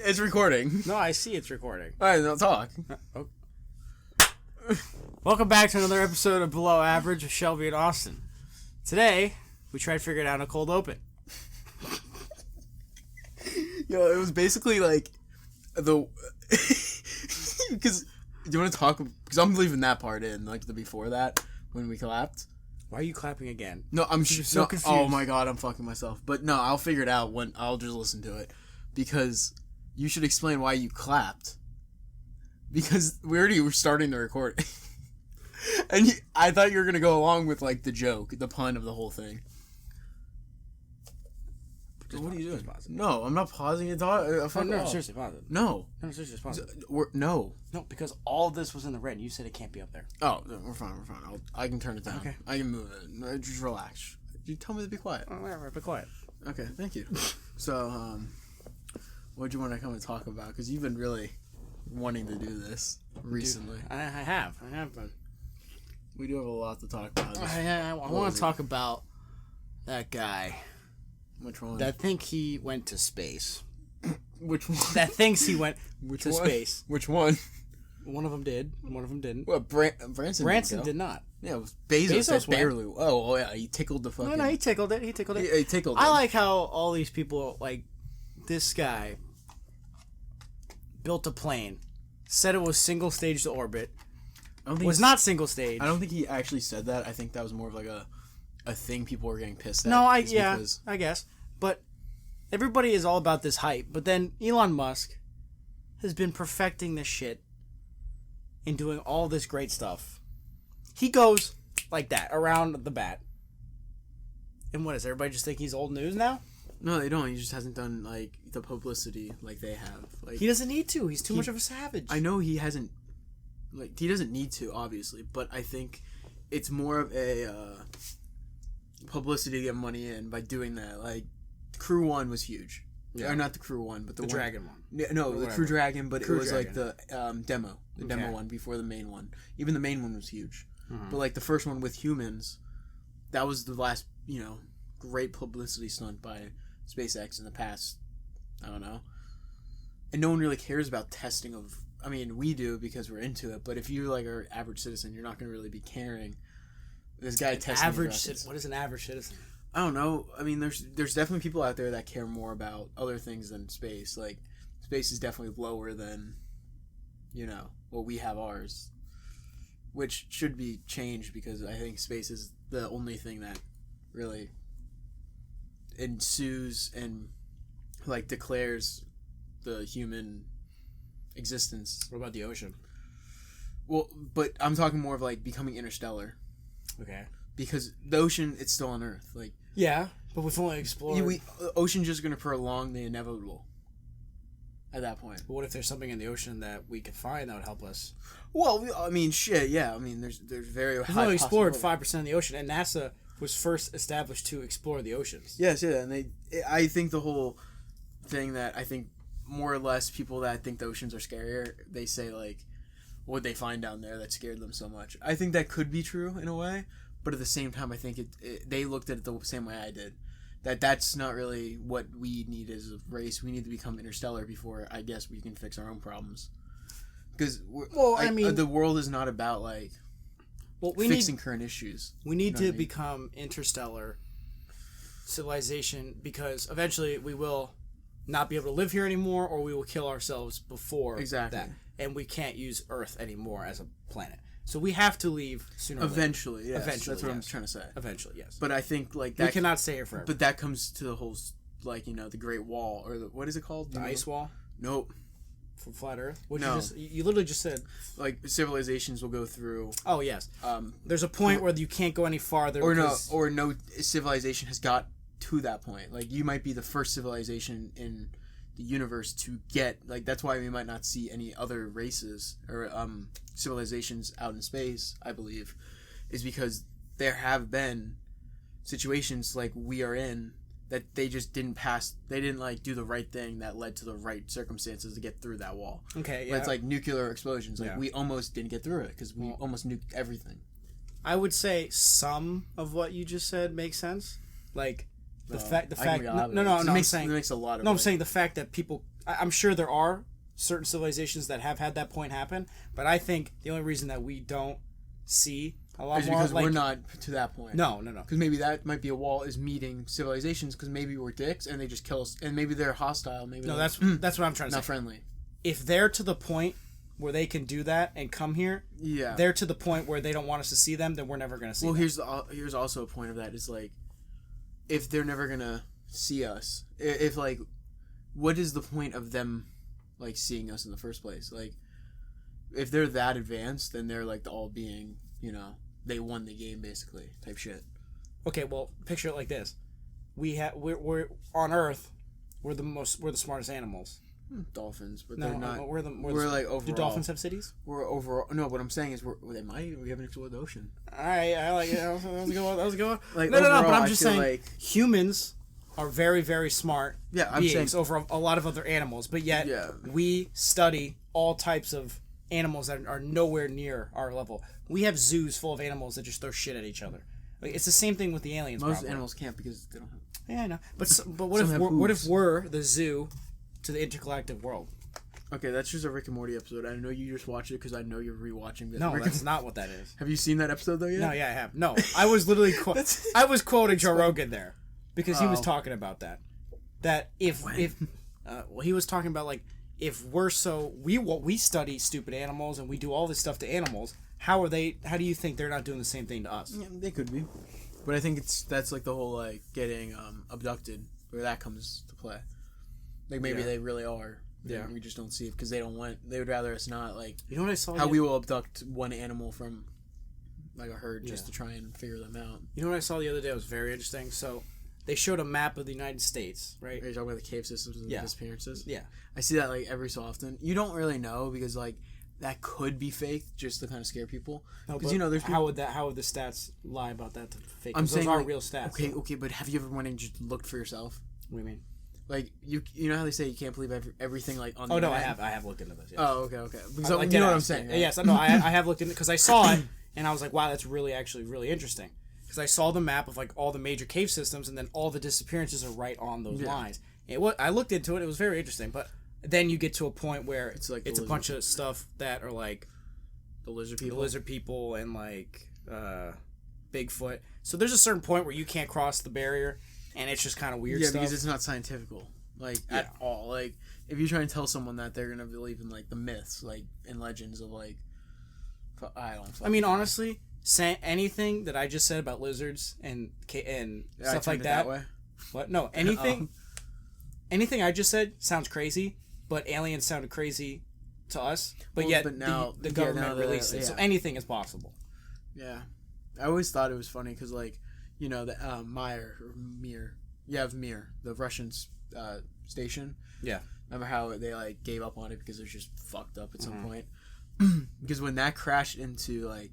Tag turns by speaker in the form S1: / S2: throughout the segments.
S1: It's recording.
S2: No, I see it's recording.
S1: All right, now talk.
S2: Oh. Welcome back to another episode of Below Average with Shelby and Austin. Today, we tried figuring out a cold open.
S1: Yo, it was basically like the because do you want to talk? Because I'm leaving that part in, like the before that when we clapped.
S2: Why are you clapping again?
S1: No, I'm
S2: so confused.
S1: Oh my god, I'm fucking myself. But no, I'll figure it out when I'll just listen to it because you should explain why you clapped. Because we already were starting the recording, and I thought you were gonna go along with like the joke, the pun of the whole thing. What are you doing? No, I'm not pausing it.
S2: No, seriously, pause it.
S1: No,
S2: seriously, pause it.
S1: No,
S2: because all of this was in the red. You said it can't be up there.
S1: Oh, we're fine. I can turn it down.
S2: Okay.
S1: I can move it. Just relax. You tell me to be quiet.
S2: Oh, whatever, be quiet.
S1: Okay, thank you. So, what do you want to come and talk about? Because you've been really wanting to do this recently.
S2: Dude, I have been.
S1: We do have a lot to talk about.
S2: I want to talk about that guy.
S1: Which one?
S2: That think he went to space.
S1: Which one?
S2: That thinks he went to space.
S1: Which one?
S2: One of them did. One of them didn't.
S1: Well, Branson
S2: did not.
S1: Yeah, it was Bezos barely. Oh yeah, he tickled the fucking.
S2: No, he tickled it. He tickled it.
S1: He tickled it.
S2: I like how all these people, like this guy, built a plane, said it was single stage to orbit. It was not single stage.
S1: I don't think he actually said that. I think that was more of like a thing people were getting pissed at.
S2: No, I guess. But everybody is all about this hype. But then Elon Musk has been perfecting this shit and doing all this great stuff. He goes like that, around the bat. And what, does everybody just think he's old news now?
S1: No, they don't. He just hasn't done, like, the publicity like they have. Like,
S2: he doesn't need to. He's too much of a savage.
S1: I know he hasn't, like, he doesn't need to, obviously. But I think it's more of a publicity to get money in by doing that. Like, Crew 1 was huge. Yeah. Or not the Crew 1, but the
S2: Dragon one.
S1: Yeah, no, the Crew Dragon, but
S2: Crew
S1: it was
S2: Dragon.
S1: like the demo. The demo one before the main one. Even the main one was huge. Mm-hmm. But like the first one with humans, that was the last, great publicity stunt by SpaceX in the past, I don't know. And no one really cares about testing of, I mean, we do because we're into it, but if you're like an average citizen, you're not going to really be caring. This guy testing
S2: what is an average citizen?
S1: I don't know. I mean, there's definitely people out there that care more about other things than space. Like, space is definitely lower than, what we have ours. Which should be changed because I think space is the only thing that really ensues and, like, declares the human existence.
S2: What about the ocean?
S1: Well, but I'm talking more of, like, becoming interstellar.
S2: Okay. Because
S1: the ocean, it's still on Earth. Like,
S2: yeah, but we've only explored.
S1: The ocean's just going to prolong the inevitable at that point.
S2: But what if there's something in the ocean that we could find that would help us?
S1: Well, I mean, shit, yeah. I mean, there's very
S2: we've only explored 5% of the ocean, and NASA was first established to explore the oceans.
S1: Yes, yeah, and I think the whole thing that I think more or less people that think the oceans are scarier, they say, like, what they find down there that scared them so much. I think that could be true in a way, but at the same time, I think they looked at it the same way I did. That's not really what we need as a race. We need to become interstellar before, I guess, we can fix our own problems. Because, the world is not about, like, fixing current issues.
S2: We need to become interstellar civilization because eventually we will not be able to live here anymore or we will kill ourselves before that. And we can't use Earth anymore as a planet. So we have to leave sooner or later.
S1: Eventually, yes. Eventually, that's what I'm trying to say.
S2: Eventually, yes.
S1: But I think, like, that...
S2: We cannot stay here forever.
S1: But that comes to the whole, like, the Great Wall, or what is it called?
S2: The ice wall?
S1: Nope.
S2: From Flat Earth?
S1: No.
S2: You literally just said...
S1: Like, civilizations will go through...
S2: Oh, yes. There's a point where you can't go any farther
S1: or no civilization has got to that point. Like, you might be the first civilization in the universe to get, like, that's why we might not see any other races or civilizations out in space, I believe, is because there have been situations like we are in that they just didn't like do the right thing that led to the right circumstances to get through that wall.
S2: Okay, yeah.
S1: But it's like nuclear explosions. Like, we almost didn't get through it because we almost nuked everything.
S2: I would say some of what you just said makes sense. Like, The fact.
S1: I can be
S2: No,
S1: opposite.
S2: no, no.
S1: It
S2: I'm
S1: makes,
S2: saying.
S1: it makes a lot of.
S2: No, I'm
S1: like,
S2: saying the fact that people. I'm sure there are certain civilizations that have had that point happen, but I think the only reason that we don't see a lot
S1: is
S2: more
S1: because
S2: like
S1: we're not to that point.
S2: no.
S1: Because maybe that might be a wall is meeting civilizations because maybe we're dicks and they just kill us and maybe they're hostile. Maybe
S2: No,
S1: they're
S2: that's what I'm trying to
S1: not
S2: say.
S1: friendly.
S2: If they're to the point where they can do that and come here,
S1: Yeah.
S2: they're to the point where they don't want us to see them, then we're never gonna see them.
S1: Here's also a point of that is like, if they're never gonna see us, if like, what is the point of them, like seeing us in the first place? Like, if they're that advanced, then they're like the all being, they won the game basically type shit.
S2: Okay, well, picture it like this: we're on Earth, we're the smartest animals.
S1: Dolphins, but
S2: No,
S1: they're not.
S2: we're
S1: like overall.
S2: Do dolphins have cities?
S1: We're overall. No, what I'm saying is they might. We haven't explored the ocean.
S2: All right, I like it. That was a good one. That was a good one.
S1: Like,
S2: no.
S1: overall,
S2: But I'm
S1: I
S2: just
S1: feel
S2: saying,
S1: like-
S2: humans are very, very smart
S1: I'm
S2: beings
S1: saying
S2: over a lot of other animals, but yet we study all types of animals that are nowhere near our level. We have zoos full of animals that just throw shit at each other. Like, it's the same thing with the aliens.
S1: most
S2: probably.
S1: animals can't because they don't have.
S2: Yeah, I know. But what
S1: Some
S2: if
S1: have
S2: what if
S1: hooves.
S2: we're the zoo to the intergalactic world?
S1: Okay, that's just a Rick and Morty episode. I know you just watched it because I know you're rewatching this.
S2: No, that's not what that is.
S1: Have you seen that episode though yet?
S2: No, yeah, I have. No, I was literally I was quoting Joe Rogan there because he was
S1: Oh.
S2: talking about that. That if well, he was talking about like if we're we study stupid animals and we do all this stuff to animals. How do you think they're not doing the same thing to us?
S1: Yeah, they could be, but I think that's like the whole like getting abducted where that comes to play. Like maybe they really are. Yeah, we just don't see it because they don't want. They would rather us not like.
S2: You know what I saw?
S1: How we will abduct one animal from like a herd just to try and figure them out.
S2: You know what I saw the other day? It was very interesting. So they showed a map of the United States, right?
S1: Are you talking about the cave systems and the disappearances?
S2: Yeah.
S1: I see that like every so often. You don't really know because like that could be fake just to kind of scare people. Because there's people...
S2: how would the stats lie about that to fake?
S1: I'm saying
S2: those are
S1: like,
S2: real stats.
S1: Okay, but have you ever went and just looked for yourself?
S2: What do you mean?
S1: Like you know how they say you can't believe everything like on.
S2: Oh
S1: the
S2: no,
S1: internet?
S2: I have looked into this. Yes.
S1: Oh okay. Because
S2: like
S1: you know what I'm saying. Right?
S2: Yes, no, I have looked into it because I saw it and I was like, wow, that's actually really interesting. Because I saw the map of like all the major cave systems and then all the disappearances are right on those lines. I looked into it; it was very interesting. But then you get to a point where it's
S1: like
S2: a bunch of stuff that are like
S1: the lizard people,
S2: and like Bigfoot. So there's a certain point where you can't cross the barrier. And it's just kind of weird stuff.
S1: Yeah, because it's not scientifical, like, at all. Like, if you try and tell someone that, they're going to believe in, like, the myths, like, and legends of, like,
S2: I mean, honestly, anything that I just said about lizards and stuff like that.
S1: Way?
S2: What? No, anything I just said sounds crazy, but aliens sounded crazy to us. But yet,
S1: now,
S2: the government released it. So anything is possible.
S1: Yeah. I always thought it was funny because, like, the Mir, the Russian station.
S2: Yeah.
S1: Remember how they like gave up on it because it was just fucked up at some point? Because when that crashed into like,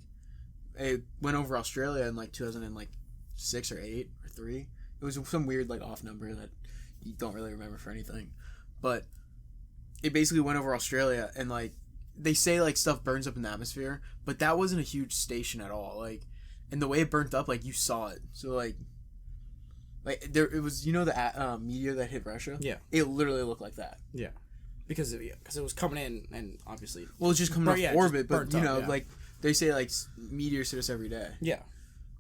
S1: it went over Australia in like 2006 or 8 or 3. It was some weird like off number that you don't really remember for anything, but it basically went over Australia and like they say like stuff burns up in the atmosphere, but that wasn't a huge station at all. Like. And the way it burnt up, like, you saw it. So, like there, it was, the meteor that hit Russia?
S2: Yeah.
S1: It literally looked like that.
S2: Yeah. Because it was coming in, and obviously...
S1: Well, it's just coming off orbit, but,
S2: up,
S1: like, they say, like, meteors hit us every day.
S2: Yeah.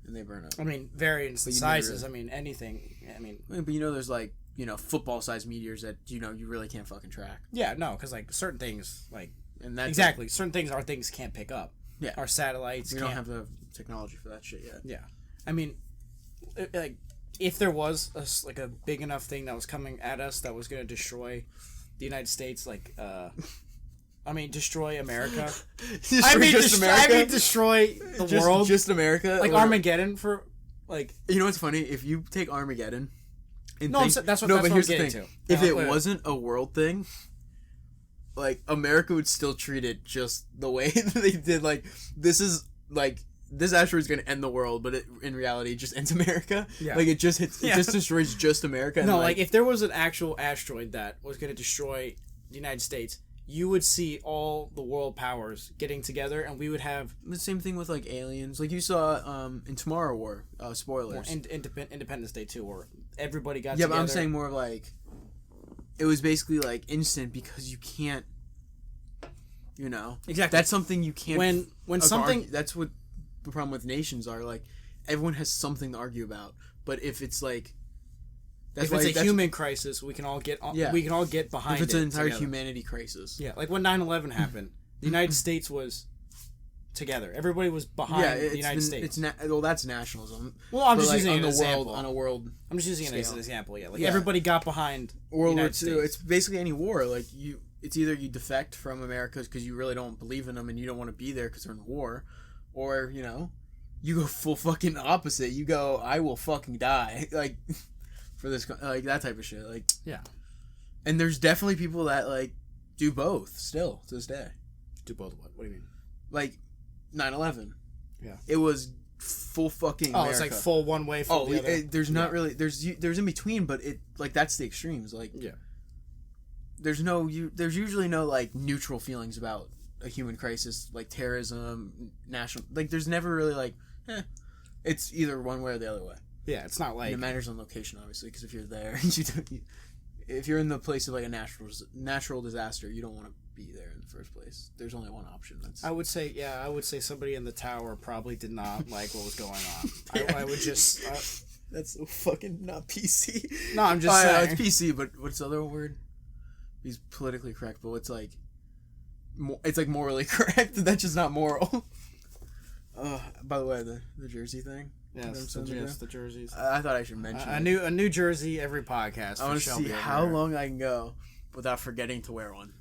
S1: And they burn up.
S2: I mean, varying sizes. I mean, anything. I mean...
S1: But, there's, like, football-sized meteors that, you really can't fucking track.
S2: Yeah, no, because, like, certain things, like...
S1: And that's
S2: exactly. Certain things are things can't pick up.
S1: Yeah.
S2: Our satellites
S1: We don't have the technology for that shit yet.
S2: Yeah. I mean, like, if there was a big enough thing that was coming at us that was going to destroy the United States, like, destroy America. Destroy the world.
S1: Just America.
S2: Like Armageddon for, like...
S1: You know what's funny? If you take Armageddon...
S2: that's what I'm getting to.
S1: If it wasn't a world thing... Like, America would still treat it just the way that they did. Like, this asteroid's going to end the world, but in reality, it just ends America. Yeah. Like, it just hits, it just destroys just America. And
S2: no, like, if there was an actual asteroid that was going to destroy the United States, you would see all the world powers getting together, and we would have
S1: The same thing with like aliens. Like you saw in Tomorrow War. Spoilers.
S2: Independence Day too, where everybody got
S1: Yeah,
S2: together.
S1: but I'm saying more of like it was basically like instant because you can't.
S2: Exactly.
S1: That's something you can't.
S2: When something
S1: that's what the problem with nations are. Like everyone has something to argue about, but if it's like.
S2: If it's a human crisis, we can all get we can all get behind it.
S1: If it's an entire
S2: together.
S1: humanity crisis.
S2: Yeah, like when 9/11 happened, the United States was together. Everybody was behind the United States.
S1: That's nationalism.
S2: Well, I'm just using an example.
S1: On a world
S2: I'm just using it as
S1: scale.
S2: an example. Yeah, like everybody got behind
S1: World War
S2: II.
S1: States. It's basically any war. Like it's either you defect from America because you really don't believe in them and you don't want to be there because they're in war, or you go full fucking opposite. You go, I will fucking die. Like. For this, like that type of shit, like
S2: yeah,
S1: and there's definitely people that like do both still to this day.
S2: Do both what? What do you mean?
S1: Like 9/11.
S2: Yeah,
S1: it was full fucking. America.
S2: It's like full one way. Full the other.
S1: There's not really there's in between, but it like that's the extremes. Like there's usually no like neutral feelings about a human crisis like terrorism, national. Like there's never really like, it's either one way or the other way.
S2: Yeah, it's not like...
S1: And it matters on location, obviously, because if you're there, if you're in the place of like a natural disaster, you don't want to be there in the first place. There's only one option.
S2: I would say somebody in the tower probably did not like what was going on. I would just...
S1: That's so fucking not PC.
S2: No, I'm just saying.
S1: Yeah, it's PC, but what's the other word? He's politically correct, but it's like morally correct. That's just not moral. By the way, the jersey thing.
S2: Yes, the jerseys.
S1: I thought I should mention
S2: a new jersey every podcast.
S1: I want to see how long I can go without forgetting to wear one.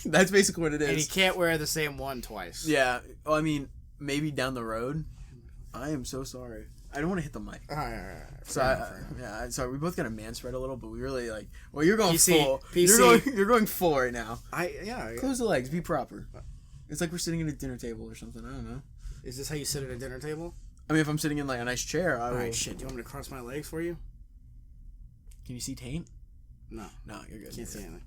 S1: That's basically what it is.
S2: And you can't wear the same one twice.
S1: Yeah. Well, I mean, maybe down the road. I am so sorry. I don't want to hit the mic.
S2: All right.
S1: So sorry. We both got a man spread a little, but we really like. Well, you're going
S2: PC,
S1: full.
S2: PC.
S1: You're going full right now.
S2: Yeah.
S1: Close the legs. Be proper. It's like we're sitting at a dinner table or something. I don't know.
S2: Is this how you sit at a dinner table?
S1: I mean, if I'm sitting in like a nice chair, I will.
S2: Alright, shit. Do you want me to cross my legs for you?
S1: Can you see taint?
S2: No,
S1: you're good.
S2: Can't see anything.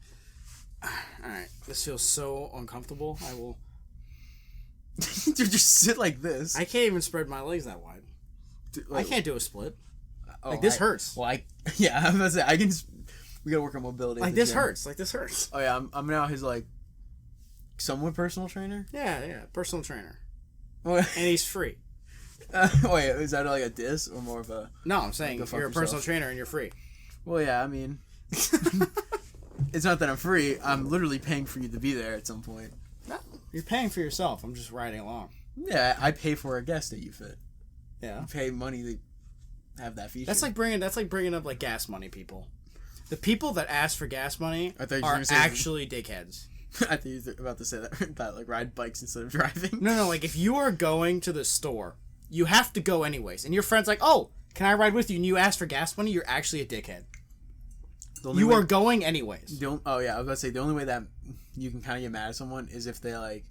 S2: Alright, this feels so uncomfortable. I will.
S1: Dude, just sit like this.
S2: I can't even spread my legs that wide.
S1: Dude,
S2: I can't do a split. This hurts.
S1: Well, I'm gonna say I can. We gotta work on mobility.
S2: Like this hurts.
S1: Oh yeah, I'm now his like somewhat personal trainer.
S2: Yeah, personal trainer.
S1: What?
S2: And he's free.
S1: Wait, is that like a diss or more of a?
S2: No, I'm saying you're a personal trainer and you're free.
S1: Well, yeah, I mean, it's not that I'm free. I'm literally paying for you to be there at some point.
S2: No, you're paying for yourself. I'm just riding along.
S1: Yeah, I pay for a guest at UFit.
S2: Yeah,
S1: you pay money to have that feature.
S2: That's like bringing up like gas money people. The people that ask for gas money are actually dickheads.
S1: I thought you were about to say that like ride bikes instead of driving.
S2: No, like if you are going to the store, you have to go anyways, and your friend's like, "Oh, can I ride with you?" and you ask for gas money, you're actually a dickhead. You are going anyways.
S1: Oh yeah, I was about to say the only way that you can kind of get mad at someone is if they like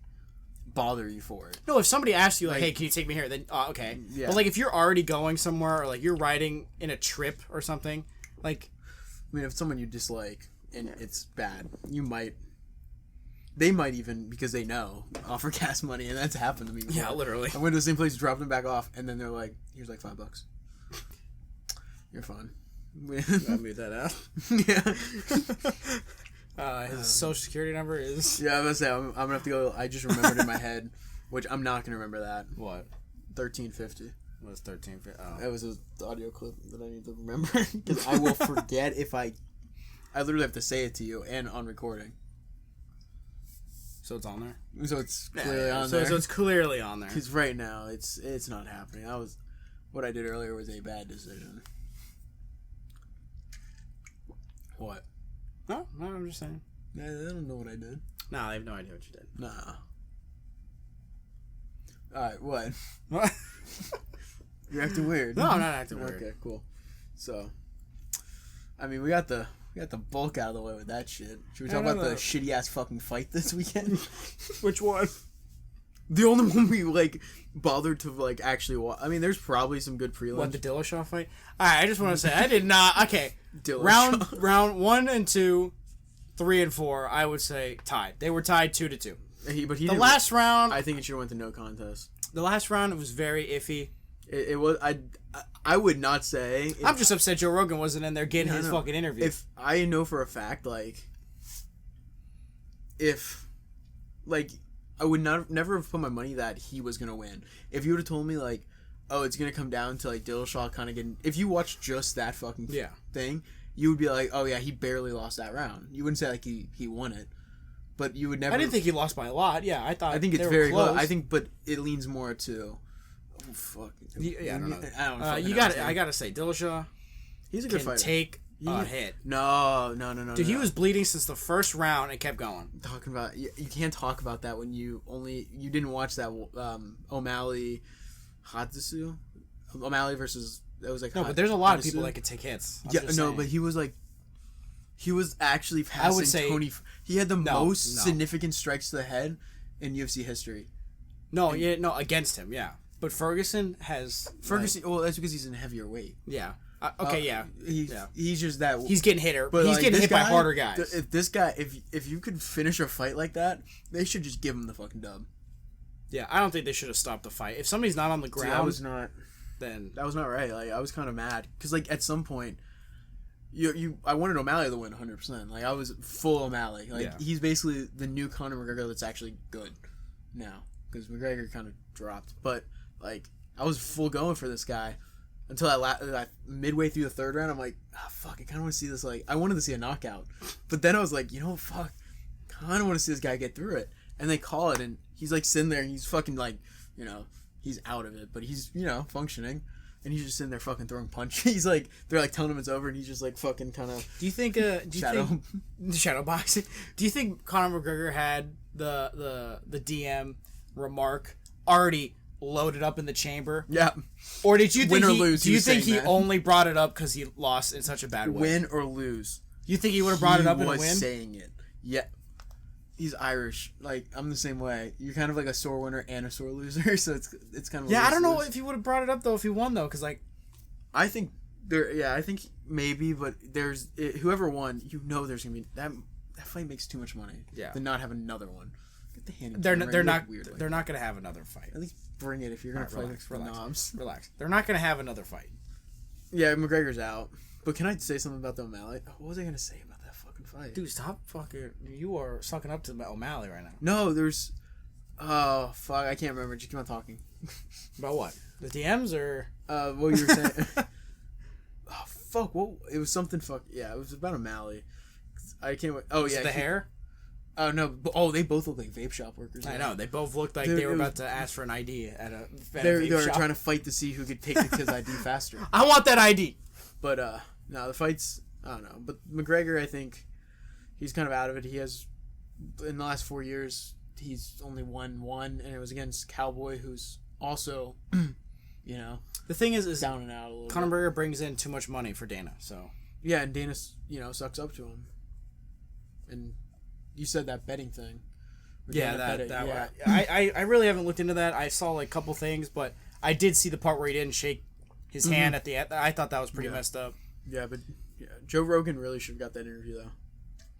S1: bother you for it.
S2: No, if somebody asks you like, "Hey, can you take me here?" then okay. Yeah. But like if you're already going somewhere or like you're riding in a trip or something, like
S1: I mean, if it's someone you dislike and it's bad, they might even, because they know, offer gas money, and that's happened to me before.
S2: Yeah, literally.
S1: I went to the same place, dropped them back off, and then they're like, here's like $5. You're fine.
S2: Gotta mute that out. His social security number is...
S1: Yeah, I'm going to say, I'm going to have to go, I just remembered in my head, which I'm not going to remember that.
S2: What?
S1: 1350.
S2: What's 1350? Oh.
S1: That was the audio clip that I need to remember, because I will forget if I literally have to say it to you and on recording.
S2: So it's on there.
S1: So it's clearly on there.
S2: So it's clearly on there.
S1: Because right now it's not happening. What I did earlier was a bad decision. What?
S2: No, I'm just saying.
S1: I don't know what I did.
S2: Nah, I have no idea what you did.
S1: Nah. Alright, what?
S2: What?
S1: You're acting weird.
S2: No, I'm not acting weird.
S1: Okay, cool. So, I mean, we got the bulk out of the way with that shit. Should we talk about the shitty ass fucking fight this weekend?
S2: Which one?
S1: The only one we like bothered to like actually watch. I mean, there's probably some good prelims.
S2: What, the Dillashaw fight? Alright, I just want to say I did not. Okay,
S1: Dillashaw.
S2: round 1 and 2, 3 and 4, I would say tied. They were tied 2-2.
S1: But he
S2: The last round,
S1: I think it should have went to no contest.
S2: the last round, it was very iffy.
S1: It was. I would not say.
S2: I'm just upset Joe Rogan wasn't in there getting his fucking interview.
S1: If I know for a fact, I would never have put my money that he was gonna win. If you would have told me oh, it's gonna come down to Dillashaw kind of getting. If you watch just that fucking thing, you would be like, oh yeah, he barely lost that round. You wouldn't say he won it, but you would never.
S2: I didn't think he lost by a lot. Yeah, I think
S1: it's very close. I think, but it leans more to. Oh fuck.
S2: Yeah, I don't know.
S1: I don't know.
S2: I gotta say, Dillashaw.
S1: He's a good fighter.
S2: Take a hit.
S1: No.
S2: Dude, he was bleeding since the first round and kept going.
S1: Talking about you can't talk about that when you didn't watch that O'Malley Hatsu O'Malley versus that was
S2: no, but there's a lot of people that could take hits.
S1: But he was actually passing
S2: I would say,
S1: Tony. He had the most significant strikes to the head in UFC history.
S2: Against him, yeah. But Ferguson has
S1: well, that's because he's in heavier weight.
S2: Yeah.
S1: He's just that.
S2: He's getting hit, but he's getting hit by harder guys.
S1: If you could finish a fight like that, they should just give him the fucking dub.
S2: Yeah, I don't think they should have stopped the fight. If somebody's not on the ground, that was
S1: not right. I was kind of mad because at some point, I wanted O'Malley to win 100%. I was full O'Malley. He's basically the new Conor McGregor that's actually good now because McGregor kind of dropped, but I was full going for this guy. Until that midway through the third round, I'm like, fuck, I kind of want to see this. I wanted to see a knockout. But then I was like, fuck, kind of want to see this guy get through it. And they call it, and he's sitting there, and he's fucking he's out of it. But he's, functioning. And he's just sitting there fucking throwing punches. They're telling him it's over, and he's just fucking kind of.
S2: Do you think, shadow boxing? Do you think Conor McGregor had the DM remark already loaded up in the chamber?
S1: Yeah.
S2: Or did you think
S1: do you think
S2: he only brought it up because he lost in such a bad way?
S1: Win or lose.
S2: You think he would have brought it up in a win?
S1: He was saying it. Yeah. He's Irish. I'm the same way. You're kind of like a sore winner and a sore loser, so it's kind of.
S2: Yeah, I don't know if he would have brought it up though if he won though, because
S1: I think I think maybe, but whoever won, there's gonna be that fight makes too much money.
S2: Yeah.
S1: To not have another one. Get the hand.
S2: They're not gonna have another fight.
S1: At least bring it if you're gonna fight for knobs.
S2: Relax. They're not gonna have another fight.
S1: Yeah, McGregor's out. But can I say something about the O'Malley? What was I gonna say about that fucking fight?
S2: Dude, stop fucking. You are sucking up to O'Malley right now.
S1: No, there's. Oh fuck! I can't remember. Just keep on talking.
S2: About what? The DMs or?
S1: What you were saying? Oh fuck! What? It was something. Fuck yeah! It was about O'Malley. I can't. Oh yeah.
S2: The hair.
S1: Oh no! Oh, they both look like vape shop workers.
S2: I know. They both looked like they were about to ask for an ID at a
S1: they were trying to fight to see who could take the kid's ID faster.
S2: I want that ID.
S1: But no, the fights. I don't know. But McGregor, I think he's kind of out of it. He has in the last 4 years, he's only won one, and it was against Cowboy, who's also,
S2: the thing is
S1: down and out a little.
S2: Conor McGregor brings in too much money for Dana, so
S1: yeah, and Dana, sucks up to him, and. You said that betting thing.
S2: Yeah, that. I really haven't looked into that. I saw a couple things, but I did see the part where he didn't shake his hand at the end. I thought that was pretty messed up.
S1: Yeah, but Joe Rogan really should have got that interview though.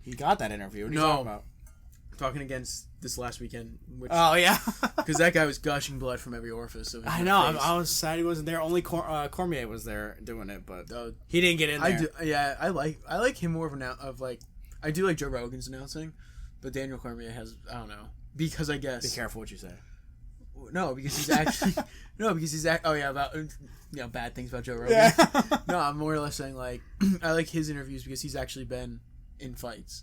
S2: He got that interview. What are you talking about?
S1: Talking against this last weekend.
S2: Oh yeah,
S1: because that guy was gushing blood from every orifice. Of his
S2: I know.
S1: face.
S2: I was sad he wasn't there. Only Cormier was there doing it, but he didn't get in there.
S1: I like him more I do like Joe Rogan's announcing. But Daniel Cormier has, I don't know, because I guess.
S2: Be careful what you say.
S1: No, because he's actually, about, bad things about Joe Rogan. Yeah. No, I'm more or less saying I like his interviews because he's actually been in fights.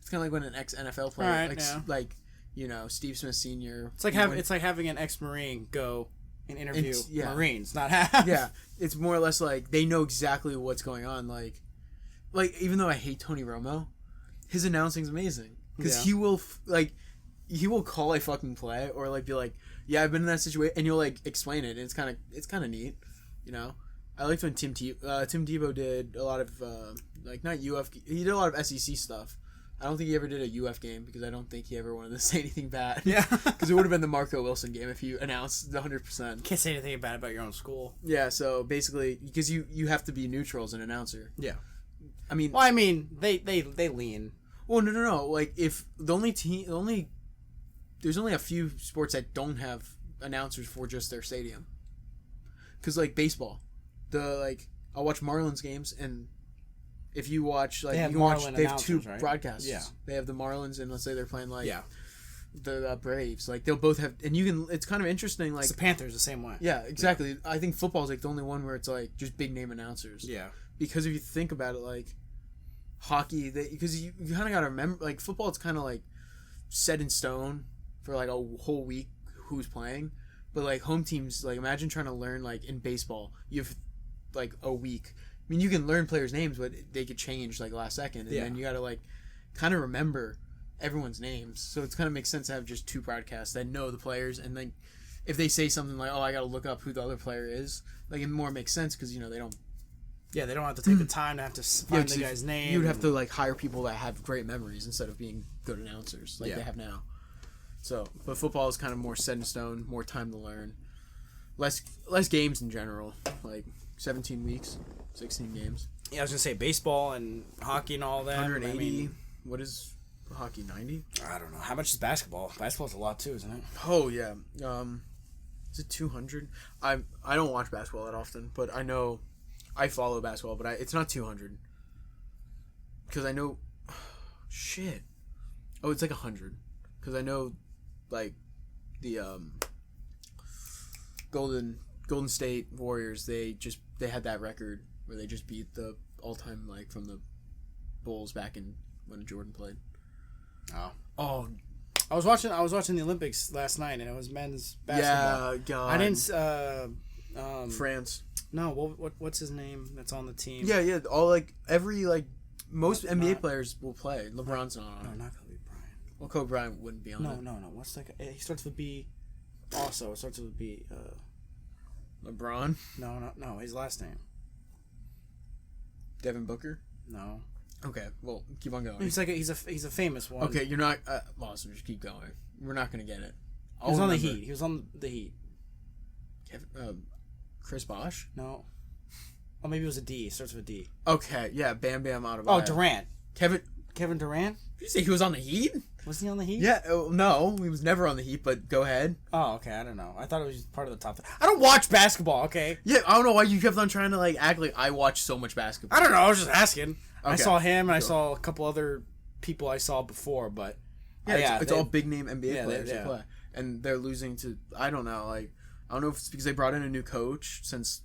S1: It's kind of like when an ex-NFL player, Steve Smith Sr.
S2: It's like having an ex-Marine go and interview Marines, not
S1: Yeah, it's more or less they know exactly what's going on. Even though I hate Tony Romo, his announcing's amazing. Because he will call a fucking play or be like, yeah, I've been in that situation, and you'll explain it, and it's kind of neat, I liked when Tim Tebow did a lot of not UF, he did a lot of SEC stuff. I don't think he ever did a UF game because I don't think he ever wanted to say anything bad.
S2: Yeah,
S1: because it would have been the Marco Wilson game if you announced the 100%.
S2: Can't say anything bad about your own school.
S1: Yeah, so basically, because you have to be neutral as an announcer.
S2: Yeah,
S1: I mean,
S2: they lean.
S1: Well, no. Like if there's only a few sports that don't have announcers for just their stadium. Because like baseball, I'll watch Marlins games, and if you watch they have two
S2: right?
S1: broadcasts.
S2: Yeah,
S1: they have the Marlins, and let's say they're playing
S2: yeah.
S1: the Braves. Like they'll both have, and you can. It's kind of interesting. Like
S2: it's the Panthers the same way.
S1: Yeah, exactly. Yeah. I think football is like the only one where it's like just big name announcers.
S2: Yeah,
S1: because if you think about it, like hockey, because you kind of got to remember, like football, it's kind of like set in stone for like a whole week who's playing. But like home teams, like imagine trying to learn like in baseball, you have like a week. I mean, you can learn players' names, but they could change like last second, and then you got to like kind of remember everyone's names. So it kind of makes sense to have just two broadcasts that know the players, and then if they say something like, "Oh, I got to look up who the other player is," like it more makes sense because they don't.
S2: Yeah, they don't have to take the time to have to find the guy's name.
S1: You'd have to like hire people that have great memories instead of being good announcers like they have now. So, but football is kind of more set in stone, more time to learn, less games in general, like 17 weeks, 16 games.
S2: Yeah, I was gonna say baseball and hockey and all that.
S1: 180. I mean, what is hockey? 90?
S2: I don't know. How much is basketball? Basketball's a lot too, isn't it?
S1: Oh yeah. Is it 200? I don't watch basketball that often, but I know I follow basketball, but it's not 200 because I know. Shit. Oh, it's like 100 because I know. Like the Golden State Warriors, they had that record where they just beat the all-time like from the Bulls back in when Jordan played.
S2: Oh, I was watching the Olympics last night, and it was men's basketball.
S1: Yeah, God.
S2: I didn't.
S1: France.
S2: No, what's his name? That's on the team.
S1: Yeah. All like every like most NBA players will play. LeBron's not on.
S2: No, not Kobe Bryant.
S1: Well, Kobe Bryant wouldn't be on it.
S2: No. What's that guy? He starts with B. Also, it starts with B.
S1: LeBron?
S2: No. His last name.
S1: Devin Booker?
S2: No.
S1: Okay, well, keep on going.
S2: He's a famous one.
S1: Okay, you're not. So just keep going. We're not gonna get it.
S2: He was on the Heat. He was on the Heat.
S1: Chris Bosh?
S2: No. Oh, maybe it was a D. It starts with a D.
S1: Okay, yeah, Bam Adebayo.
S2: Oh, Durant.
S1: Kevin
S2: Durant?
S1: Did you say he was on the Heat?
S2: Was he on the Heat?
S1: Yeah, no, he was never on the Heat, but go ahead.
S2: Oh, okay, I don't know. I thought it was part of the top 10. I don't watch basketball, okay?
S1: Yeah, I don't know why you kept on trying to like act like I watch so much basketball.
S2: I don't know, I was just asking. Okay. I saw him, and I saw a couple other people I saw before, but...
S1: Yeah, it's all big-name NBA players that play. And they're losing to... I don't know, like... I don't know if it's because they brought in a new coach since,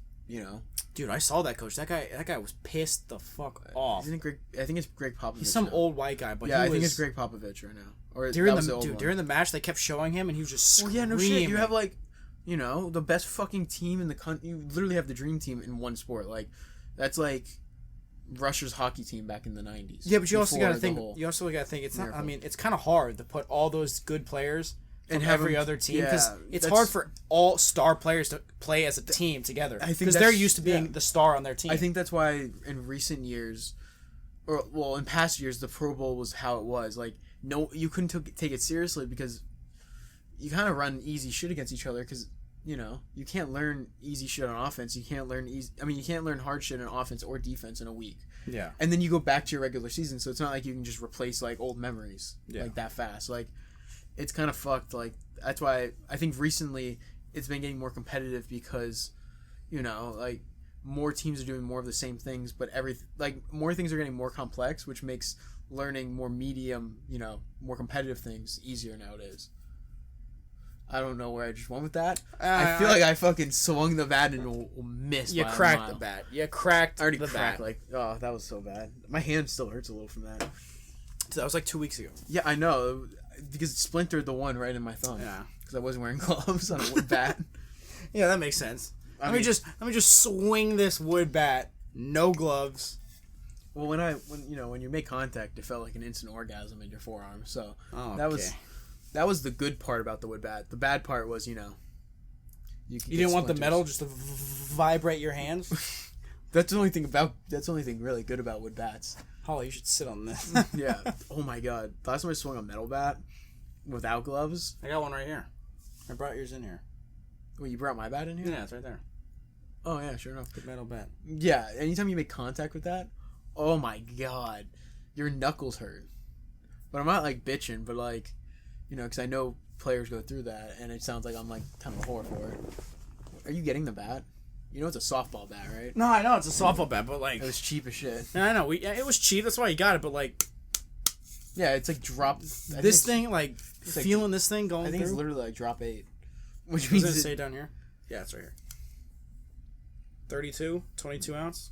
S2: Dude, I saw that coach. That guy was pissed the fuck off.
S1: Isn't it Greg? I think it's Greg Popovich.
S2: He's some old white guy, but
S1: I think it's Greg Popovich right now. Or
S2: during the match, they kept showing him, and he was just screaming.
S1: Well, yeah, no shit. You have like, the best fucking team in the country. You literally have the dream team in one sport. Like, that's like Russia's hockey team back in the 90s.
S2: Yeah, but you also got to think. It's not. I mean, it's kind of hard to put all those good players. And every other team, because it's hard for all star players to play as a team together. Because they're used to being the star on their team.
S1: I think that's why in recent years, in past years, the Pro Bowl was how it was. Like, no, you couldn't take it seriously because you kind of run easy shit against each other. Because you can't learn easy shit on offense. You can't learn you can't learn hard shit on offense or defense in a week.
S2: Yeah.
S1: And then you go back to your regular season, so it's not like you can just replace like old memories like that fast. Like. It's kind of fucked. Like that's why I think recently it's been getting more competitive because, like more teams are doing more of the same things, but more things are getting more complex, which makes learning more medium, more competitive things easier nowadays. I don't know where I just went with that. I feel like I fucking swung the bat and missed.
S2: You cracked the bat. You cracked.
S1: I already
S2: the
S1: cracked.
S2: Bat.
S1: Like, oh, that was so bad. My hand still hurts a little from that.
S2: So that was like 2 weeks ago.
S1: Yeah, I know. Because it splintered the one right in my thumb.
S2: Yeah.
S1: Because I wasn't wearing gloves on a wood bat.
S2: Yeah, that makes sense. Let me just swing this wood bat. No gloves.
S1: Well, when you make contact, it felt like an instant orgasm in your forearm. So that was the good part about the wood bat. The bad part was, you
S2: didn't want the metal just to vibrate your hands.
S1: That's the only thing really good about wood bats.
S2: Holly, you should sit on this.
S1: Yeah. Oh my god. The last time I swung a metal bat without gloves.
S2: I got one right here. I brought yours in here.
S1: Wait, you brought my bat in here?
S2: Yeah, it's right there.
S1: Oh yeah, sure enough.
S2: Good metal bat.
S1: Yeah. Anytime you make contact with that, oh my god, your knuckles hurt. But I'm not like bitching, but like, you know, because I know players go through that, and it sounds like I'm like kind of a whore for it. Are you getting the bat? You know it's a softball bat, right?
S2: No, I know it's a softball bat, but like
S1: It was cheap as shit.
S2: I know it was cheap. That's why you got it. But like,
S1: Yeah, it's like drop.
S2: this thing, like feeling this thing going.
S1: I think
S2: through?
S1: it's literally like drop 8, which
S2: Does
S1: means
S2: it say down here? Yeah, it's right here. 32, 22 ounce.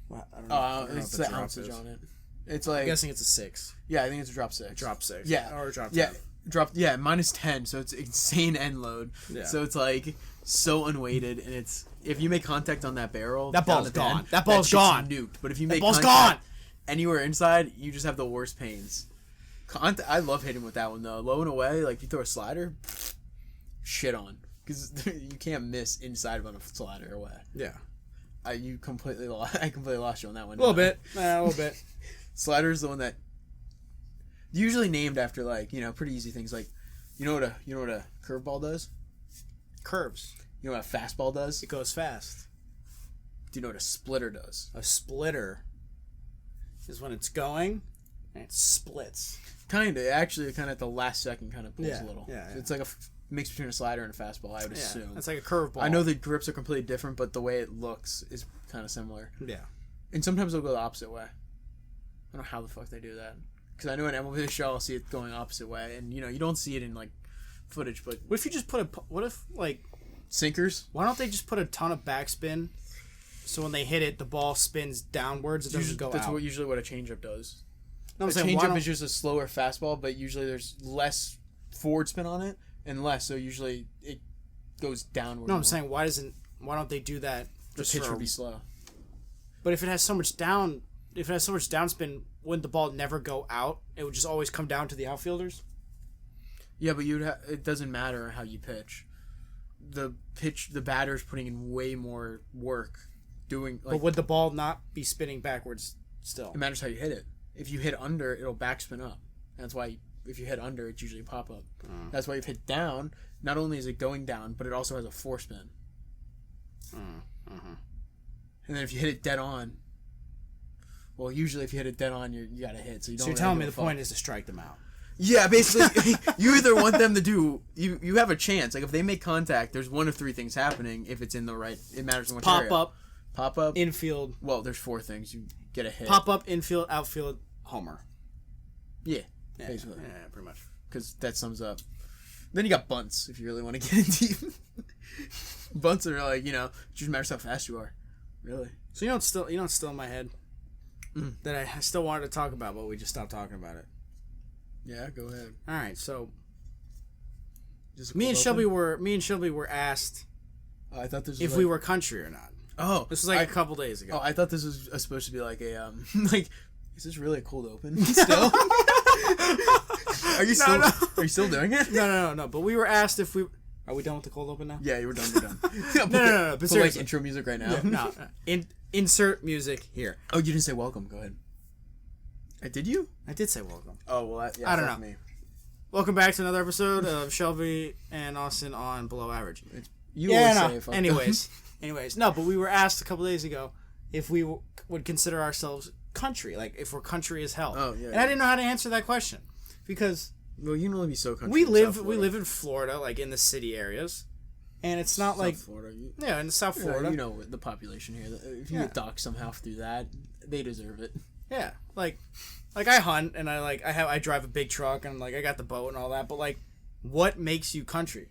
S1: Well, I don't know.
S2: if
S1: It's
S2: the
S1: the
S2: drop
S1: ounces
S2: is.
S1: on it. It's like
S2: I'm guessing it's a 6.
S1: yeah, I think it's a drop 6.
S2: Drop 6.
S1: Yeah,
S2: or drop 10.
S1: Yeah, drop minus 10, so it's insane end load.
S2: Yeah.
S1: So it's like so unweighted, and it's if you make contact on that barrel,
S2: That
S1: down
S2: ball's
S1: the
S2: gone.
S1: pen,
S2: That ball's
S1: shit's
S2: gone.
S1: Nuked. But if you make
S2: That ball's
S1: contact
S2: gone.
S1: anywhere inside, you just have the worst pains. I love hitting with that one though. Low and away, like you throw a slider, shit on, because you can't miss inside of a slider away.
S2: Yeah.
S1: I completely lost you on that one.
S2: A little bit. A little bit.
S1: Slider is the one that usually named after like, you know, pretty easy things like you know what a curveball does?
S2: Curves.
S1: You know what a fastball does?
S2: It goes fast.
S1: Do you know what a splitter does?
S2: A splitter is when it's going and it splits.
S1: Kinda, actually, kind of at the last second, kind of pulls
S2: Yeah,
S1: a little.
S2: yeah.
S1: It's like a mix between a slider and a fastball. I would assume.
S2: It's like a curveball.
S1: I know the grips are completely different, but the way it looks is kind of similar.
S2: Yeah.
S1: And sometimes they'll go the opposite way. I don't know how the fuck they do that. Because I know in MLB show I'll see it going opposite way, and you know you don't see it in like footage. But
S2: What if you just put What if like?
S1: sinkers,
S2: Why don't they just put a ton of backspin, so when they hit it, the ball spins downwards. It doesn't go
S1: that's
S2: out.
S1: usually what a changeup does.
S2: No, I'm
S1: A
S2: saying why
S1: changeup
S2: don't,
S1: is just a slower fastball, but usually there's less forward spin on it and less, so usually it goes downward.
S2: No, I'm
S1: more.
S2: saying why don't they do that?
S1: The
S2: Just
S1: pitch
S2: for,
S1: would be slow.
S2: but if it has so much downspin, wouldn't the ball never go out? It would just always come down to the outfielders.
S1: Yeah, but it doesn't matter how you pitch. The batter's putting in way more work doing. Like,
S2: But would the ball not be spinning backwards still?
S1: it matters how you hit it. If you hit under, it'll backspin up. That's why if you hit under, it's usually pop up. That's why if you hit down, not only is it going down, but it also has a forespin. And then if you hit it dead on, well, usually if you hit it dead on, you got to hit. So you don't.
S2: So you're
S1: really
S2: telling me
S1: give
S2: the
S1: a fuck.
S2: point is to strike them out.
S1: Yeah, basically, you either want them to do you have a chance. Like if they make contact, there's one of 3 things happening. If it's in the right, it matters in which area. Pop up,
S2: Infield.
S1: Well, there's 4 things. You get a hit.
S2: Pop up, infield, outfield, homer.
S1: Yeah,
S2: Yeah,
S1: basically,
S2: yeah, pretty much.
S1: because that sums up. Then you got bunts if you really want to get in deep. Bunts are like it just matters how fast you are. Really.
S2: So you know it's still in my head that I still wanted to talk about, but we just stopped talking about it.
S1: Yeah, go ahead.
S2: All right, so
S1: Just
S2: me and
S1: cold
S2: Shelby
S1: open?
S2: were asked
S1: Oh, I thought this was
S2: if we were country or not.
S1: Oh,
S2: This was like a couple days ago.
S1: Oh, I thought this was supposed to be like a like. Is this really a cold open still? Are you still?
S2: No.
S1: Are you still doing it?
S2: No. But we were asked if we. Are we done with the cold open now?
S1: Yeah, you were done. We're done.
S2: No. But
S1: Put like
S2: seriously.
S1: intro music right now.
S2: No. Insert music here.
S1: Oh, you didn't say welcome. Go ahead. Did you?
S2: I did say welcome.
S1: Oh well, yeah.
S2: I don't
S1: fuck
S2: know.
S1: Me.
S2: Welcome back to another episode of Shelby and Austin on Below Average.
S1: You always say fuck
S2: Anyways, no, but we were asked a couple days ago if we would consider ourselves country, like if we're country as hell.
S1: Oh, yeah,
S2: And I didn't know how to answer that question because
S1: Well, you can only be so country.
S2: we
S1: in
S2: live
S1: South
S2: we
S1: Florida.
S2: live in Florida, like in the city areas, and it's not like
S1: South Florida.
S2: yeah, in South Florida.
S1: You know the population here. If you get docked somehow through that, they deserve it.
S2: Yeah, like I hunt and I drive a big truck and like I got the boat and all that, but like, what makes you country?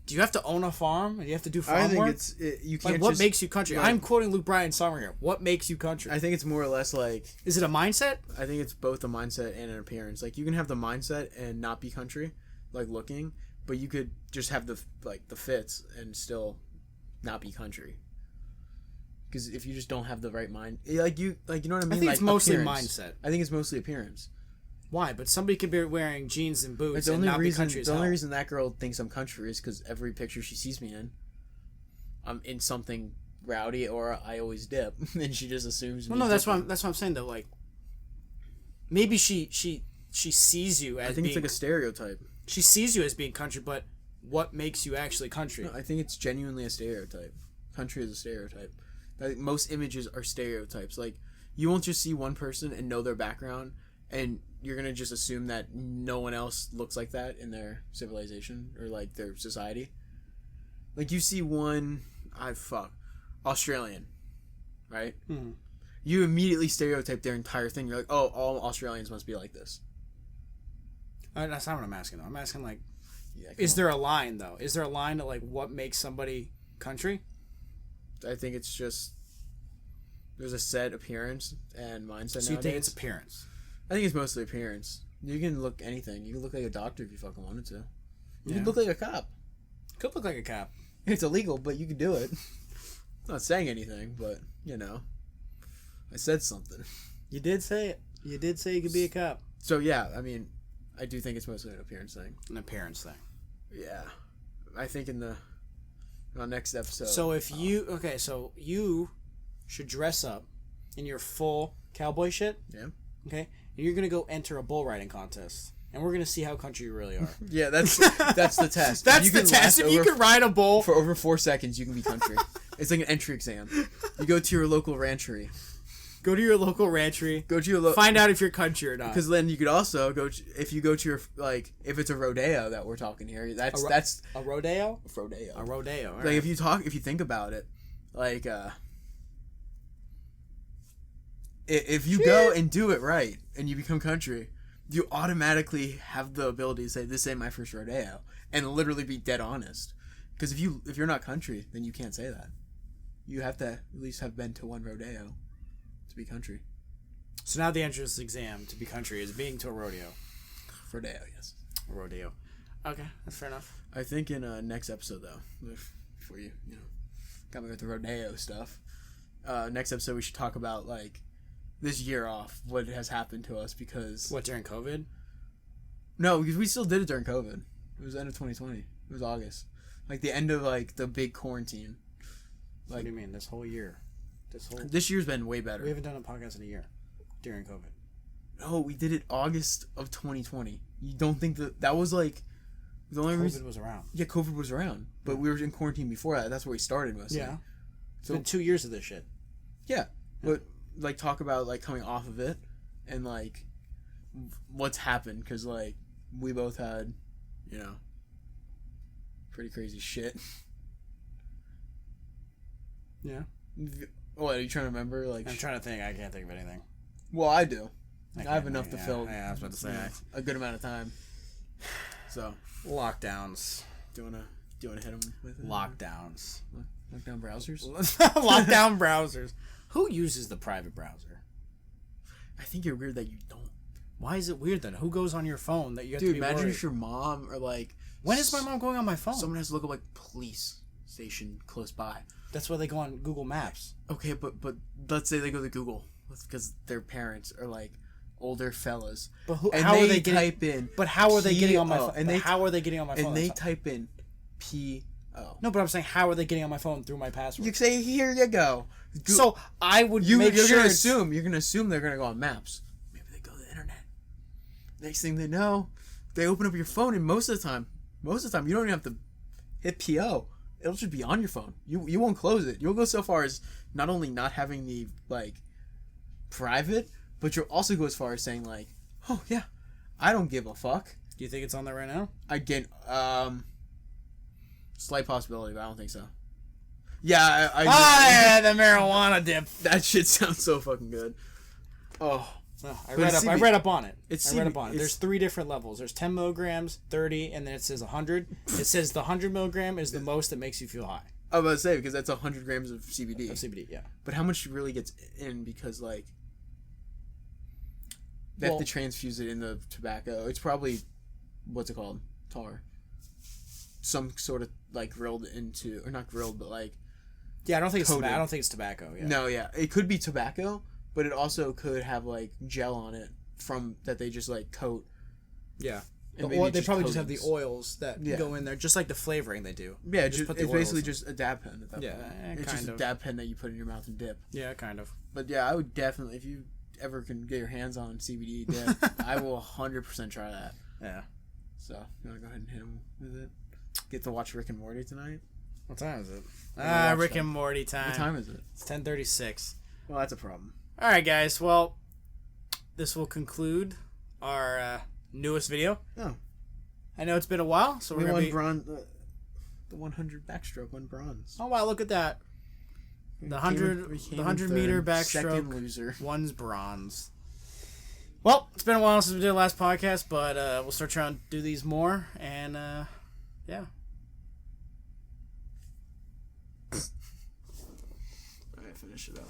S2: Do you have to own a farm? Do you have to do farm work?
S1: You can't.
S2: Like, what
S1: just,
S2: makes you country?
S1: like-
S2: I'm quoting Luke Bryan Summer here. What makes you country?
S1: I think it's more or less like.
S2: Is it a mindset?
S1: I think it's both a mindset and an appearance. Like you can have the mindset and not be country, like looking, but you could just have the fits and still not be country. Because if you just don't have the right mind, you know what I mean.
S2: I think
S1: like
S2: it's mostly
S1: appearance.
S2: mindset.
S1: I think it's mostly appearance.
S2: Why? But somebody could be wearing jeans and boots
S1: Like, the
S2: and
S1: only
S2: not
S1: reason
S2: be country as
S1: the only
S2: hell.
S1: reason that girl thinks I'm country is because every picture she sees me in, I'm in something rowdy or I always dip, and she just assumes.
S2: Well, no, that's what I'm saying though. Like, maybe she sees you as
S1: I think
S2: being,
S1: it's like a stereotype.
S2: she sees you as being country, but what makes you actually country?
S1: No, I think it's genuinely a stereotype. Country is a stereotype. Like, most images are stereotypes. Like you won't just see one person and know their background, and you're gonna just assume that no one else looks like that in their civilization or like their society. Like you see one, Australian, right?
S2: Mm-hmm.
S1: You immediately stereotype their entire thing. You're like, oh, all Australians must be like this.
S2: That's not what I'm asking though. I'm asking like,
S1: Yeah,
S2: is there a line though? Is there a line to like what makes somebody country?
S1: I think it's just there's a set appearance and mindset.
S2: So you think
S1: nowadays.
S2: it's appearance?
S1: I think it's mostly appearance. You can look anything. You can look like a doctor if you fucking wanted to. You
S2: Yeah.
S1: can look like a cop.
S2: Could look like a cop.
S1: It's illegal, but you can do it. I'm not saying anything, but I said something.
S2: You did say it. You did say you could be a cop.
S1: So yeah, I mean, I do think it's mostly an appearance thing.
S2: An appearance thing.
S1: Yeah, I think in our next episode.
S2: So if so you should dress up in your full cowboy shit.
S1: Yeah.
S2: Okay, and you're gonna go enter a bull riding contest, and we're gonna see how country you really are.
S1: Yeah, that's the test.
S2: That's the test. If you can ride a bull
S1: for over 4 seconds, you can be country. It's like an entry exam. You go to your local ranchery.
S2: Go to your local ranchery.
S1: Go to your
S2: find out if you're country or not.
S1: Because then you could also if you go to your if it's a rodeo that we're talking here. That's
S2: a rodeo.
S1: Rodeo.
S2: A rodeo.
S1: Like if you think about it, like if you go and do it right and you become country, you automatically have the ability to say this ain't my first rodeo and literally be dead honest. Because if you're not country, then you can't say that. You have to at least have been to one rodeo to be country.
S2: So now the entrance exam to be country is being to a rodeo.
S1: Rodeo, yes.
S2: A rodeo. Okay, that's fair enough.
S1: I think in next episode though, before you got me with the rodeo stuff. Next episode we should talk about like this year off, what has happened to us because
S2: what, during COVID?
S1: No, because we still did it during COVID. It was the end of 2020. It was August, like the end of like the big quarantine. Like,
S2: what do you mean? This whole year?
S1: This year's been way better.
S2: We haven't done a podcast in a year during COVID.
S1: No, we did it August of 2020. You don't think that was like the only reason?
S2: COVID was around.
S1: Yeah, COVID was around, but we were in quarantine before that. That's where we started mostly.
S2: Yeah. It's been 2 years of this shit.
S1: Yeah, but like talk about like coming off of it and like what's happened because like we both had pretty crazy shit.
S2: Yeah.
S1: What are you trying to remember? Like
S2: I'm trying to think. I can't think of anything.
S1: Well, I do. I have
S2: can't
S1: enough
S2: think,
S1: to
S2: yeah.
S1: fill.
S2: Yeah, I was about to say
S1: a good amount of time. So
S2: lockdowns.
S1: Do you wanna hit them with it?
S2: Lockdowns.
S1: Lockdown browsers.
S2: Lockdown browsers. Who uses the private browser?
S1: I think you're weird that you don't.
S2: Why is it weird then? Who goes on your phone that you have
S1: Dude,
S2: to be
S1: imagine
S2: worried?
S1: if your mom or like.
S2: When is my mom going on my phone?
S1: Someone has to look up like police station close by.
S2: That's why they go on Google Maps.
S1: Okay, but let's say they go to Google because their parents are like older fellas.
S2: But
S1: how are they type in?
S2: But how are they getting on my phone?
S1: And
S2: how are they getting on my phone?
S1: And they type in P-O.
S2: No, but I'm saying how are they getting on my phone through my password?
S1: You say here you go.
S2: So I would
S1: you're
S2: make sure.
S1: You're gonna assume they're gonna go on Maps. Maybe they go to the internet. Next thing they know, they open up your phone, and most of the time you don't even have to hit PO. It'll just be on your phone. You won't close it. You'll go so far as not only not having the like private, but you'll also go as far as saying like, oh yeah, I don't give a fuck.
S2: Do you think it's on there right now?
S1: Again, slight possibility, but I don't think so. Yeah,
S2: I the marijuana dip.
S1: That shit sounds so fucking good. Oh.
S2: I read up on it.
S1: I
S2: read up on it. There's 3 different levels. There's 10 milligrams, 30, and then it says 100. It says the 100 milligram is the most that makes you feel high.
S1: I was about to say, because that's 100 grams of CBD.
S2: Of CBD, yeah.
S1: But how much really gets in because, like, they have to transfuse it in the tobacco. It's probably, what's it called? Tar. Some sort of, like, grilled into, or not grilled, but, like,
S2: yeah, I don't think it's tobacco. Yeah.
S1: No, yeah. It could be tobacco, but it also could have, like, gel on it from, that they just, like, coat.
S2: Yeah.
S1: Or
S2: they probably just have the oils that go in there, just like the flavoring they do.
S1: Yeah, it's basically just a dab pen at that point. It's
S2: kind
S1: just
S2: of
S1: a dab pen that you put in your mouth and dip.
S2: Yeah, kind of.
S1: But yeah, I would definitely, if you ever can get your hands on CBD dip, I will 100% try that.
S2: Yeah.
S1: So, you want to go ahead and hit him with it? Get to watch Rick and Morty tonight?
S2: What time is it? Rick and Morty time.
S1: What time is it?
S2: It's 10:36.
S1: Well, that's a problem.
S2: All right, guys. Well, this will conclude our newest video.
S1: Oh.
S2: I know it's been a while, so
S1: we
S2: we're
S1: won
S2: going to
S1: bronze. The 100 backstroke won bronze.
S2: Oh, wow, look at that. The 100 meter backstroke.
S1: Second loser.
S2: One's bronze. Well, it's been a while since we did the last podcast, but we'll start trying to do these more, and yeah.
S1: Alright, finish it up.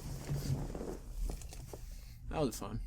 S1: That was fun.